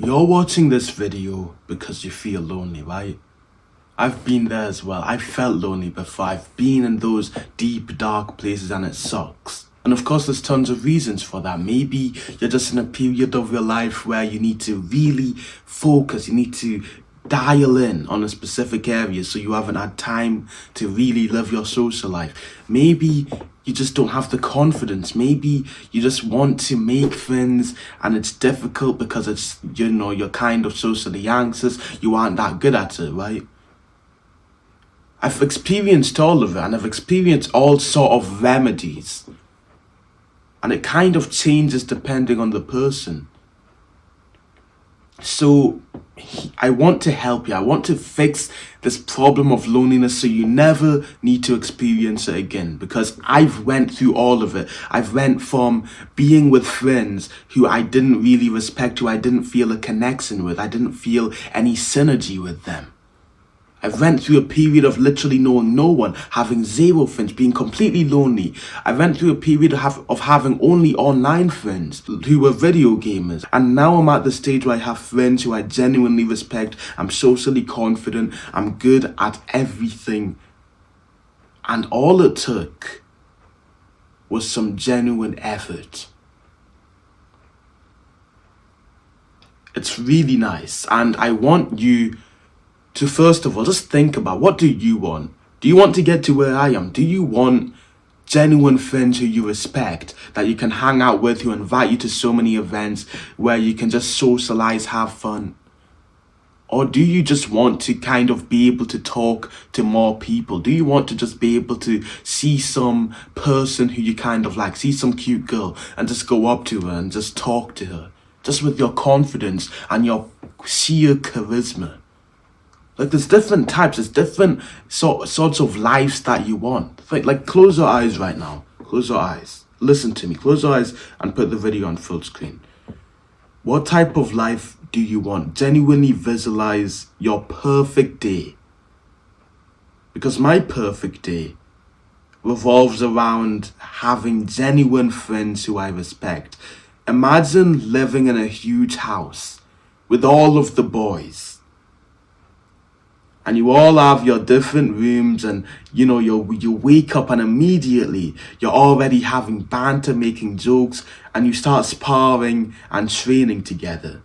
You're watching this video because you feel lonely, right? I've been there as well. I've felt lonely before. I've been in those deep, dark places and it sucks. And of course, there's tons of reasons for that. Maybe you're just in a period of your life where you need to really focus. You need to dial in on a specific area so you haven't had time to really live your social life. Maybe you just don't have the confidence. Maybe you just want to make friends and it's difficult because it's, you're kind of socially anxious. You aren't that good at it, right? I've experienced all of it and I've experienced all sort of remedies. And it kind of changes depending on the person. So I want to help you. I want to fix this problem of loneliness so you never need to experience it again. Because I've went through all of it. I've went from being with friends who I didn't really respect, who I didn't feel a connection with. I didn't feel any synergy with them. I went through a period of literally knowing no one, having zero friends, being completely lonely. I went through a period of having only online friends who were video gamers. And now I'm at the stage where I have friends who I genuinely respect. I'm socially confident. I'm good at everything. And all it took was some genuine effort. It's really nice. And I want you to first of all, just think about, what do you want? Do you want to get to where I am? Do you want genuine friends who you respect, that you can hang out with, who invite you to so many events where you can just socialize, have fun? Or do you just want to kind of be able to talk to more people? Do you want to just be able to see some person who you kind of like, see some cute girl and just go up to her and just talk to her, just with your confidence and your sheer charisma? Like, there's different types, there's different sorts of lives that you want. Like, close your eyes right now. Close your eyes. Listen to me. Close your eyes and put the video on full screen. What type of life do you want? Genuinely visualize your perfect day. Because my perfect day revolves around having genuine friends who I respect. Imagine living in a huge house with all of the boys. And you all have your different rooms and, you wake up and immediately you're already having banter, making jokes, and you start sparring and training together.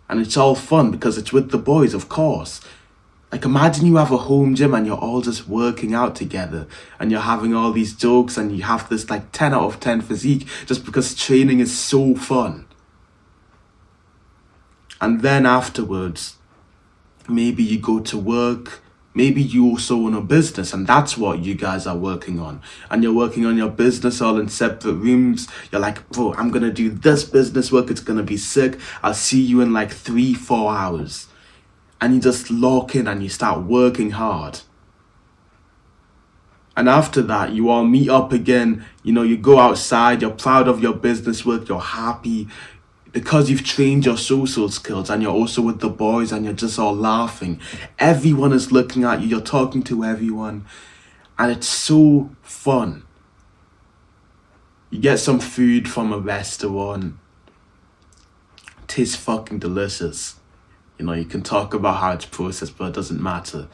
And it's all fun because it's with the boys, of course. Like, imagine you have a home gym and you're all just working out together and you're having all these jokes and you have this like 10 out of 10 physique just because training is so fun. And then afterwards, maybe you go to work, maybe you also own a business and that's what you guys are working on. And you're working on your business all in separate rooms. You're like, bro, I'm going to do this business work. It's going to be sick. I'll see you in like 3-4 hours. And you just lock in and you start working hard. And after that, you all meet up again. You go outside, you're proud of your business work, you're happy. Because you've trained your social skills and you're also with the boys and you're just all laughing. Everyone is looking at you, you're talking to everyone. And it's so fun. You get some food from a restaurant. It tastes fucking delicious. You can talk about how it's processed, but it doesn't matter.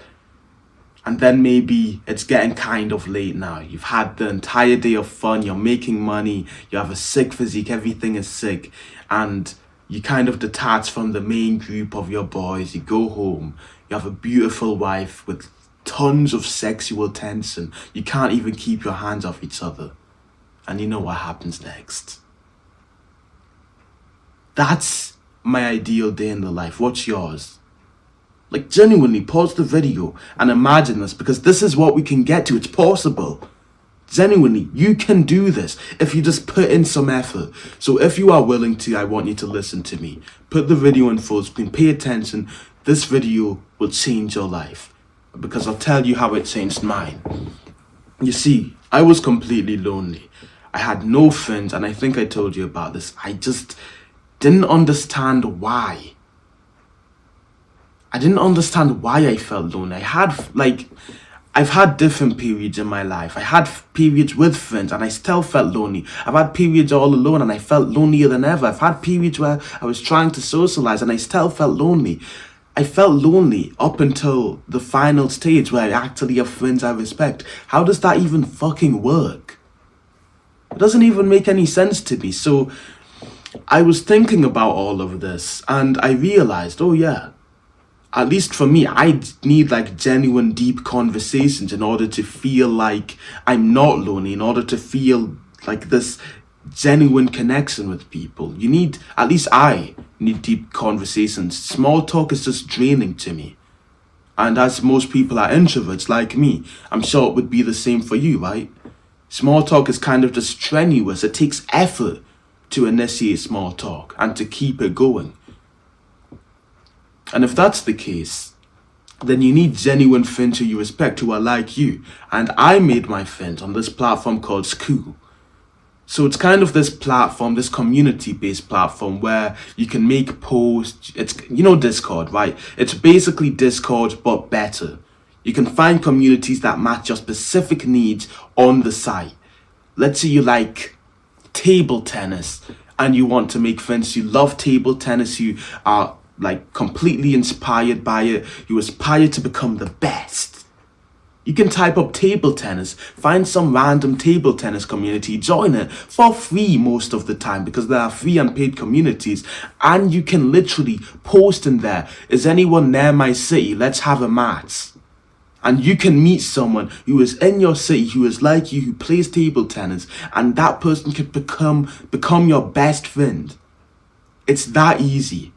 And then maybe it's getting kind of late now. You've had the entire day of fun. You're making money. You have a sick physique. Everything is sick. And you kind of detach from the main group of your boys. You go home. You have a beautiful wife with tons of sexual tension. You can't even keep your hands off each other. And you know what happens next. That's my ideal day in the life. What's yours? Like, genuinely pause the video and imagine this, because this is what we can get to. It's possible. Genuinely, you can do this if you just put in some effort. So if you are willing to, I want you to listen to me. Put the video in full screen. Pay attention. This video will change your life, because I'll tell you how it changed mine. You see, I was completely lonely. I had no friends, and I think I told you about this. I just didn't understand why. I didn't understand why I felt lonely. I've had different periods in my life. I had periods with friends and I still felt lonely. I've had periods all alone and I felt lonelier than ever. I've had periods where I was trying to socialize and I still felt lonely. I felt lonely up until the final stage where I actually have friends I respect. How does that even fucking work? It doesn't even make any sense to me. So I was thinking about all of this and I realized, oh yeah, at least for me, I need like genuine deep conversations in order to feel like I'm not lonely, in order to feel like this genuine connection with people. You need, at least I need deep conversations. Small talk is just draining to me. And as most people are introverts like me, I'm sure it would be the same for you, right? Small talk is kind of just strenuous. It takes effort to initiate small talk and to keep it going. And if that's the case, then you need genuine friends who you respect, who are like you. And I made my friends on this platform called Skool. So it's kind of this platform, this community-based platform where you can make posts. It's, you know, Discord, right? It's basically Discord, but better. You can find communities that match your specific needs on the site. Let's say you like table tennis and you want to make friends who love table tennis, who are like completely inspired by it, you aspire to become the best. You can type up table tennis, find some random table tennis community, join it for free most of the time because there are free and paid communities, and you can literally post in there, is anyone near my city? Let's have a match. And you can meet someone who is in your city, who is like you, who plays table tennis, and that person could become your best friend. It's that easy.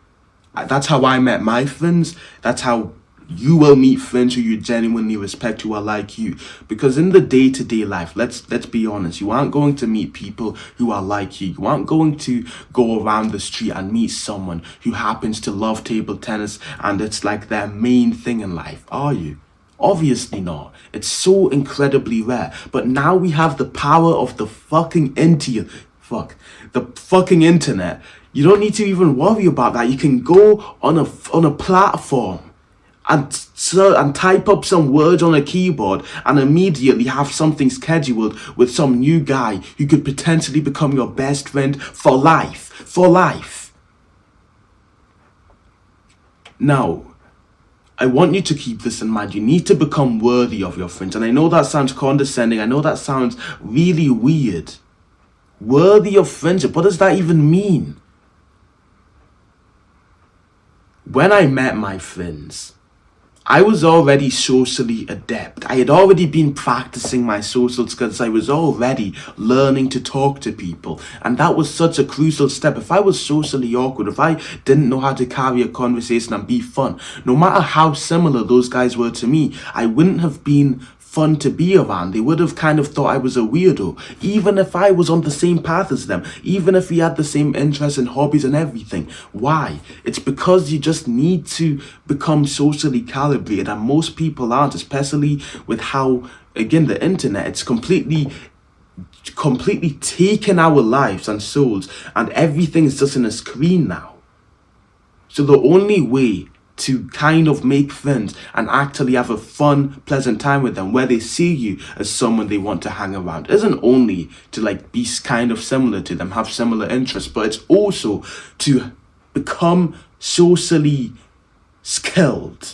That's how I met my friends. That's how you will meet friends who you genuinely respect, who are like you. Because in the day-to-day life, let's be honest, you aren't going to meet people who are like you. You aren't going to go around the street and meet someone who happens to love table tennis and it's like their main thing in life, are you? Obviously not. It's so incredibly rare. But now we have the power of the fucking internet. You don't need to even worry about that. You can go on a platform and type up some words on a keyboard and immediately have something scheduled with some new guy who could potentially become your best friend for life. For life. Now, I want you to keep this in mind. You need to become worthy of your friends. And I know that sounds condescending. I know that sounds really weird. Worthy of friendship. What does that even mean? When I met my friends, I was already socially adept. I had already been practicing my social skills. I was already learning to talk to people. And that was such a crucial step. If I was socially awkward, if I didn't know how to carry a conversation and be fun, no matter how similar those guys were to me, I wouldn't have been fun to be around. They would have kind of thought I was a weirdo, even if I was on the same path as them, even if we had the same interests and hobbies and everything. Why? It's because you just need to become socially calibrated, and most people aren't, especially with how, again, the internet, it's completely taken our lives and souls, and everything is just in a screen now. So the only way to kind of make friends and actually have a fun, pleasant time with them, where they see you as someone they want to hang around, isn't only to like be kind of similar to them, have similar interests, but it's also to become socially skilled.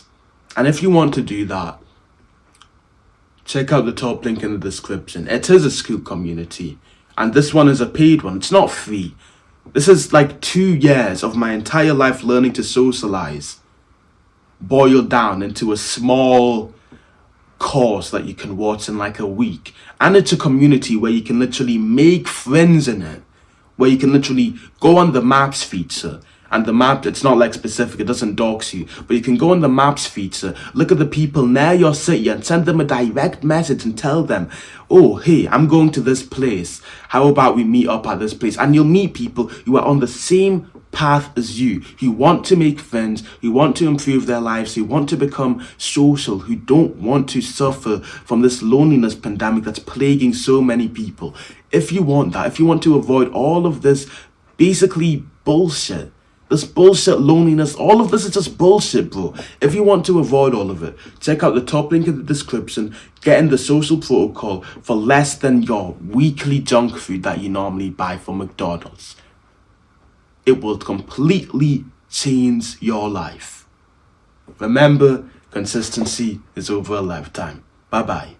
And if you want to do that, check out the top link in the description. It is a Skool community, and this one is a paid one. It's not free. This is like 2 years of my entire life learning to socialize, boiled down into a small course that you can watch in like a week. And it's a community where you can literally make friends in it, where you can literally go on the maps feature, and the map, it's not like specific, it doesn't dox you, but you can go on the maps feature, look at the people near your city and send them a direct message and tell them, oh, hey, I'm going to this place, how about we meet up at this place? And you'll meet people who are on the same path as you, who want to make friends, who want to improve their lives, who want to become social, who don't want to suffer from this loneliness pandemic that's plaguing so many people. If you want that, if you want to avoid all of this basically bullshit, This bullshit loneliness, all of this is just bullshit, bro. If you want to avoid all of it, check out the top link in the description. Get in the social protocol for less than your weekly junk food that you normally buy from McDonald's. It will completely change your life. Remember, consistency is over a lifetime. Bye-bye.